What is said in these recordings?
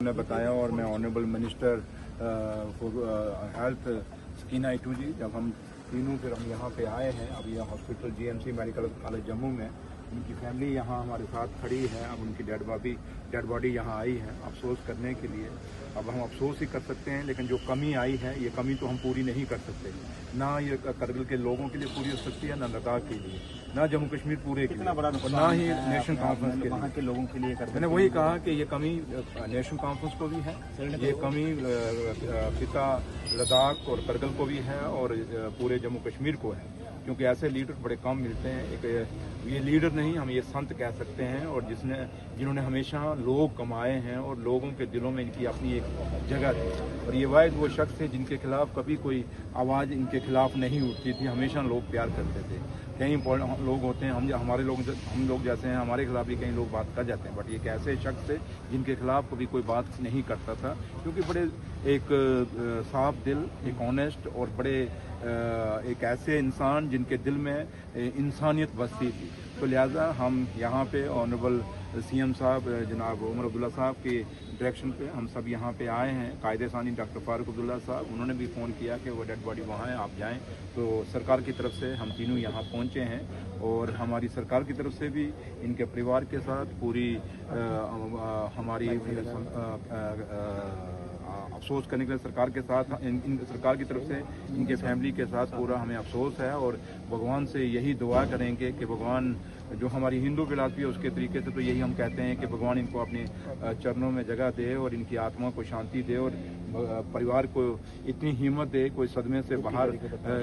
ने बताया और मैं honourable minister for health Sakina Ittoo ji, जब हम तीनों फिर हम यहाँ पे आए हैं, अब यह hospital GMC medical college Jammu में उनकी फैमिली यहाँ हमारे साथ खड़ी है। अब उनकी डेड बॉडी यहाँ आई है अफसोस करने के लिए। अब हम अफसोस ही कर सकते हैं, लेकिन जो कमी आई है ये कमी तो हम पूरी नहीं कर सकते। ना ये करगिल के लोगों के लिए पूरी हो सकती है, ना लद्दाख के लिए, ना जम्मू कश्मीर पूरे के लिए, और ना ही नेशनल कॉन्फ्रेंस के वहाँ के लोगों के लिए। मैंने वही कहा कि ये कमी नेशनल कॉन्फ्रेंस को भी है, ये कमी पिता लद्दाख और करगिल को भी है और पूरे जम्मू कश्मीर को है, क्योंकि ऐसे लीडर बड़े कम मिलते हैं। एक ये लीडर नहीं, हम ये संत कह सकते हैं, और जिन्होंने हमेशा लोग कमाए हैं और लोगों के दिलों में इनकी अपनी एक जगह थी। और ये वाहिद वो शख्स थे जिनके खिलाफ कभी कोई आवाज़ इनके खिलाफ नहीं उठती थी, हमेशा लोग प्यार करते थे। कई लोग होते हैं, हम लोग जैसे हैं, हमारे खिलाफ भी कई लोग बात कर जाते हैं, बट ये एक ऐसे शख्स थे जिनके खिलाफ कभी कोई बात नहीं करता था, क्योंकि बड़े एक साफ दिल, एक ऑनेस्ट और बड़े एक ऐसे इंसान जिनके दिल में इंसानियत बसती थी। तो लिहाजा हम यहाँ पे ऑनरेबल सीएम साहब जनाब उमर अब्दुल्ला साहब के डायरेक्शन पे हम सब यहाँ पे आए हैं। कायदे सानी डॉक्टर फारूक अब्दुल्ला साहब, उन्होंने भी फ़ोन किया कि वो डेड बॉडी वहाँ है, आप जाएं। तो सरकार की तरफ से हम तीनों यहाँ पहुँचे हैं, और हमारी सरकार की तरफ से भी इनके परिवार के साथ पूरी हमारी अफसोस करने के लिए सरकार के साथ सरकार की तरफ से इनके फैमिली के साथ पूरा हमें अफसोस है। और भगवान से यही दुआ करेंगे कि भगवान जो हमारी हिंदू फिलॉसफी है उसके तरीके से तो यही हम कहते हैं कि भगवान इनको अपने चरणों में जगह दे और इनकी आत्मा को शांति दे, और परिवार को इतनी हिम्मत दे कोई सदमे से बाहर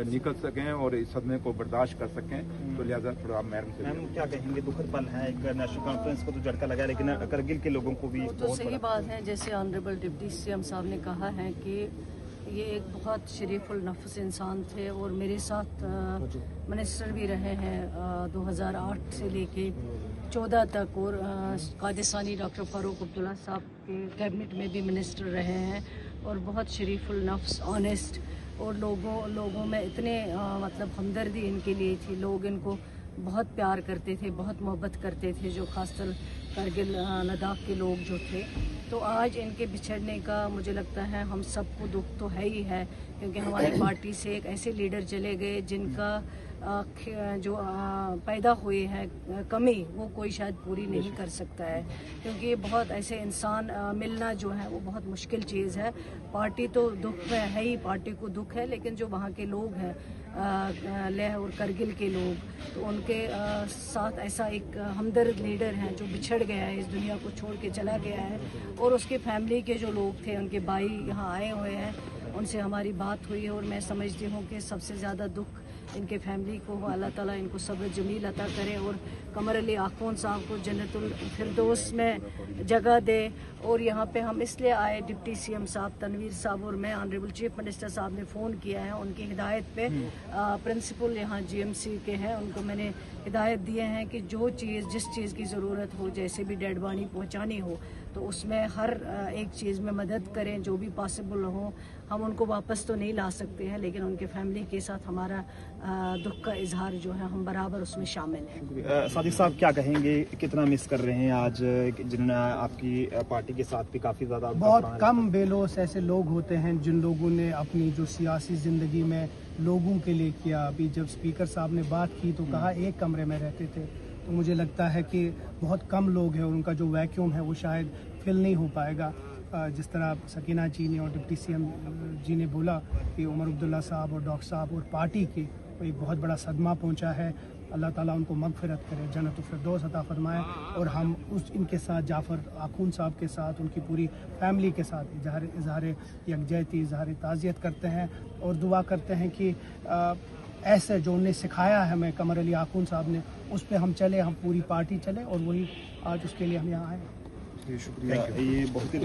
निकल सकें और इस सदमे को बर्दाश्त कर सकें। तो लिहाजा थोड़ा आप मैम क्या कहेंगे? दुखद पल है, एक नेशनल कॉन्फ्रेंस को तो झटका लगा, लेकिन करगिल के लोगों को भी तो सही बात है। जैसे ऑनरेबल डिप्टी सीएम साहब ने कहा है कि ये एक बहुत शरीफुल नफ्स इंसान थे, और मेरे साथ मिनिस्टर भी रहे हैं 2008 से लेके 14 तक, और कायदे सानी डॉक्टर फारूक अब्दुल्ला साहब के कैबिनेट में भी मिनिस्टर रहे हैं, और बहुत शरीफुल नफ्स, ऑनेस्ट, और लोगों में इतने मतलब हमदर्दी इनके लिए थी। लोग इनको बहुत प्यार करते थे, बहुत मोहब्बत करते थे, जो खासकर करगिल लद्दाख के लोग जो थे। तो आज इनके बिछड़ने का मुझे लगता है हम सबको दुख तो है ही है, क्योंकि हमारी पार्टी से एक ऐसे लीडर चले गए जिनका जो पैदा हुई है कमी वो कोई शायद पूरी नहीं कर सकता है, क्योंकि बहुत ऐसे इंसान मिलना जो है वो बहुत मुश्किल चीज़ है। पार्टी तो दुख में है ही, पार्टी को दुख है, लेकिन जो वहाँ के लोग हैं लेह और करगिल के लोग, तो उनके साथ ऐसा एक हमदर्द लीडर है जो बिछड़ गया है, इस दुनिया को छोड़ के चला गया है। और उसके फैमिली के जो लोग थे, उनके भाई यहाँ आए हुए हैं, उनसे हमारी बात हुई है, और मैं समझती हूँ कि सबसे ज़्यादा दुख इनके फैमिली को हो। अल्लाह ताला इनको सब्र जमील अता करे, और कमर अली आखून साहब को जन्नतुल फिरदौस में जगह दे। और यहाँ पे हम इसलिए आए, डिप्टी सीएम साहब तनवीर साहब और मैं, ऑनरेबल चीफ मिनिस्टर साहब ने फ़ोन किया है, उनकी हिदायत पे प्रिंसिपल यहाँ जीएमसी के हैं, उनको मैंने हिदायत दिए हैं कि जिस चीज़ की ज़रूरत हो, जैसे भी डेड बॉडी पहुँचानी हो, तो उसमें हर एक चीज़ में मदद करें जो भी पॉसिबल हो। हम उनको वापस तो नहीं ला सकते हैं, लेकिन उनके फैमिली के साथ हमारा दुख का इजहार जो है हम बराबर उसमें शामिल हैं। सादिक साहब क्या कहेंगे, कितना मिस कर रहे हैं आज जिन आपकी पार्टी के साथ भी काफ़ी ज़्यादा? बहुत कम बेलोस ऐसे लोग होते हैं जिन लोगों ने अपनी जो सियासी ज़िंदगी में लोगों के लिए किया। अभी जब स्पीकर साहब ने बात की तो कहा एक कमरे में रहते थे, तो मुझे लगता है कि बहुत कम लोग हैं, उनका जो वैक्यूम है वो शायद फिल नहीं हो पाएगा। जिस तरह सकीना जी ने और डिप्टी सीएम जी ने बोला कि उमर अब्दुल्ला साहब और डॉक्टर साहब और पार्टी की एक बहुत बड़ा सदमा पहुंचा है। अल्लाह ताला उनको मगफिरत करे, जन्नतुल फिरदौस अता फरमाए। और हम इनके साथ जाफ़र आखून साहब के साथ, उनकी पूरी फैमिली के साथ इजहार यकजहती, इजहार ताज़ियत करते हैं, और दुआ करते हैं कि ऐसे जो उन्हें सिखाया है हमें कमर अली आखून साहब ने, उस पर हम चले, हम पूरी पार्टी चले, और वही आज उसके लिए हम यहाँ आए। शुक्रिया। ये बहुत ही